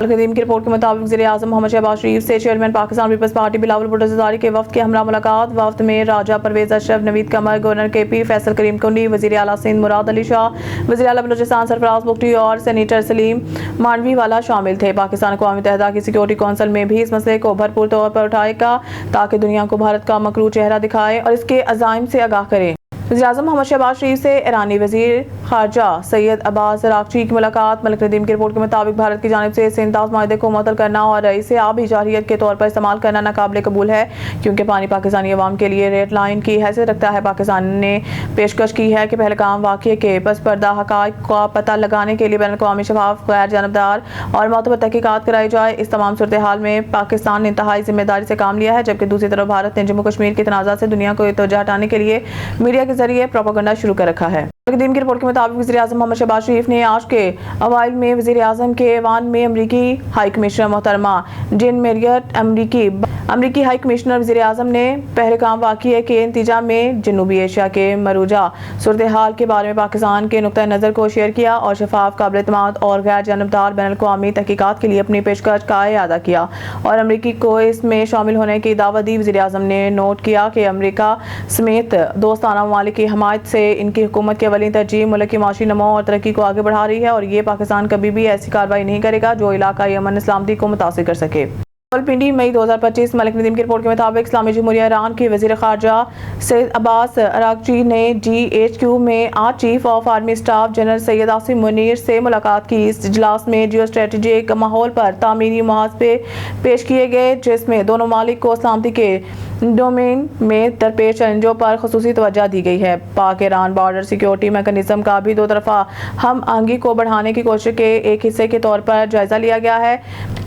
कदीम की रिपोर्ट के मुताबिक वज़ीर-ए-आज़म मोहम्मद शहबाज शरीफ से chairman Pakistan Peoples Party Bilawal Bhutto Zardari के वफ़द के हमरा मुलाकात। वफ़द में राजा परवेज़ अशरफ, नवीद कमर, गवर्नर KP, फैसल करीम कुंडी, वज़ीर आला सिंध मुराद अली शाह, वज़ीर आला बलूचिस्तान सरफराज बुगटी और सेनेटर सलीम मांडवी वाला शामिल थे। पाकिस्तान अक़वाम मुत्तहिदा की सिक्योरिटी कौंसिल में भी इस मसले को भरपूर तौर पर उठाएगा ताकि दुनिया को भारत का मकरू चेहरा दिखाए और इसके अज़ाइम से आगाह करे। वज़ीर-ए-आज़म मोहम्मद शहबाज शरीफ से ईरानी वज़ीर ख़ारजा सैयद अब्बास अराग़ची की मुलाकात। मलिक नदीम की रिपोर्ट के मुताबिक भारत की जानिब से सिंध माहदे को मुअत्तल करना और रईसे आबी जारहियत के तौर पर इस्तेमाल करना नाकाबिले कबूल है, क्योंकि पानी पाकिस्तानी अवाम के लिए रेड लाइन की हैसियत रखता है। पाकिस्तान ने पेशकश की है कि पहलगाम वाक़ये के पस पर्दा हक़ाइक़ का पता लगाने के लिए बैनुल-अक़वामी शफ़ाफ़, गैर जानबदार और मोतबर तहक़ीक़ात कराई जाए। इस तमाम सूरत हाल में पाकिस्तान ने इंतहाई जिम्मेदारी से काम लिया है, जबकि दूसरी तरफ भारत ने जम्मू कश्मीर के तनाज़ा से दुनिया को तवज्जो हटाने के लिए मीडिया के जरिए प्रोपेगेंडा शुरू कर रखा है। कदीम की रिपोर्ट के मुताबिक वज़ीर-ए-आज़म मोहम्मद शहबाज शरीफ ने आज के अवाइल में वज़ीर-ए-आज़म के ऐवान में अमरीकी हाई कमिश्नर मोहतरमा जिन मेरियट, अमरीकी हाई कमिश्नर वज़ीर-ए-आज़म ने पहलगाम वाक़ये के इंतजाम में जनूबी एशिया के मरूजा सूरत हाल के बारे में पाकिस्तान के नुक्ता नज़र को शेयर किया और शफाफ, काबिल एतमाद और गैर जानबदार बैनुल-अक़वामी तहक़ीक़ात के लिए अपनी पेशकश का इआदा किया और अमरीकी को इसमें शामिल होने की दावत दी। वज़ीर-ए-आज़म ने नोट किया कि अमरीका समेत दोस्ताना ममालिक की हमायत से इनकी हुकूमत की अवली तरजीह मुल्क की माशी नमो और तरक्की को आगे बढ़ा रही है और ये पाकिस्तान कभी भी ऐसी कार्रवाई नहीं करेगा जो इलाकाई अमन सलामती को मुतासिर कर सके। रावलपिंडी, मई 2025। मलिक नदीम की रिपोर्ट के मुताबिक इस्लामी जमहूरिया ईरान के वज़ीर ख़ारजा सैयद अब्बास अराग़ची ने GHQ में आज chief of army staff general Syed Asim Munir से मुलाकात की। इस इजलास में जियो स्ट्रेटेजिक माहौल पर तामीरी मुहासबे पेश किए गए, जिसमें दोनों ममालिक को सलामती के डोमेन में दरपेश चैलेंजों पर ख़ुसूसी तवज्जो दी गई है। पाक ईरान बॉर्डर सिक्योरिटी मैकेनिज्म का भी दो तरफ़ा हम आहंगी को बढ़ाने की कोशिश के एक हिस्से के तौर पर जायजा लिया गया है।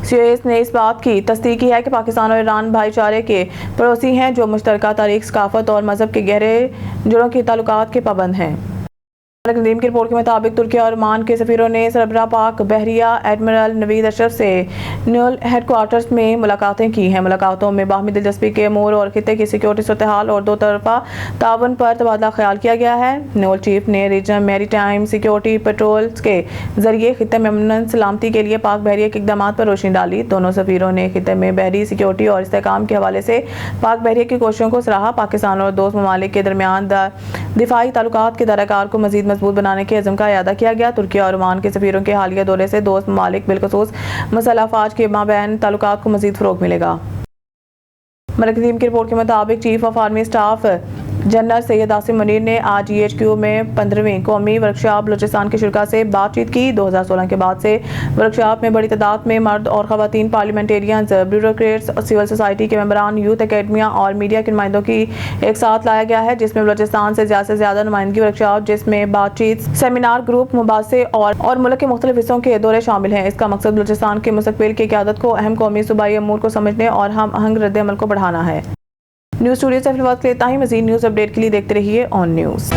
CIS ने इस बात की तस्दीक की है कि पाकिस्तान और ईरान भाईचारे के पड़ोसी हैं जो मुश्तरका तारीख, सकाफत और मजहब के गहरे जुड़ों के ताल्लुकात के पाबंद हैं। नदीम की रिपोर्ट के मुताबिक तुर्की और ओमान के सफीरों ने सरबराह पाक बहरिया एडमिरल नवीद अशरफ से न्यूल हेडक्वार्टर्स में मुलाकातें की हैं। मुलाकातों में बाहमी दिलचस्पी के अमूर और खित्ते की सिक्योरिटी सूरत हाल और दो तरफा ताउन पर तबादला ख्याल किया गया है। न्यूल चीफ ने regional maritime security patrols के जरिए खित्ते में अमन सलामती के लिए पाक बहरिया के इकदाम पर रोशनी डाली। दोनों सफीरों ने खित्ते में बहरी सिक्योरिटी और इस्तेहकाम के हवाले से पाक बहरिया की कोशिशों को सराहा। पाकिस्तान और दोस्त ममालिक के दरमियान दिफाई ताल्लुकात के दायराकार को मजीद मजबूत बनाने के अज़म का इआदा किया गया। तुर्की और ओमान के सफीरों के हालिया दौरे से दोस्त ममालिक बिलखुसूस मसला अफवाज के माबैन ताल्लुकात को मजीद फ़रोग़ मिलेगा। मलिक नदीम की रिपोर्ट के मुताबिक chief of army staff general Syed Asim Munir ने आज GHQ में 15वीं कौमी वर्कशॉप बलूचिस्तान के शुरा से बातचीत की। 2016 के बाद से वर्कशॉप में बड़ी तादाद में मर्द और ख़वातीन पार्लियामेंटेरियंस, ब्यूरोक्रेट्स, सिविल सोसाइटी के मेंबरान, यूथ अकेडमिया और मीडिया के नुमाइंदों की एक साथ लाया गया है, जिसमें बलूचिस्तान से ज़्यादा नुमाइंदगी वर्कशॉप, जिसमें बातचीत, सेमिनार, ग्रुप मुबासे और मुल्क के मुख्तलिफ हिस्सों के दौरे शामिल हैं। इसका मकसद बलूचिस्तान के मुस्तकबिल की क़यादत को, अहम कौमी सूबाई अमूर को समझने और हम आहंग रद्द अमल को बढ़ाना है। न्यूज़ स्टूडियो से फिलहाल इतना ही। मज़ीद न्यूज़ अपडेट के लिए देखते रहिए ऑन न्यूज़।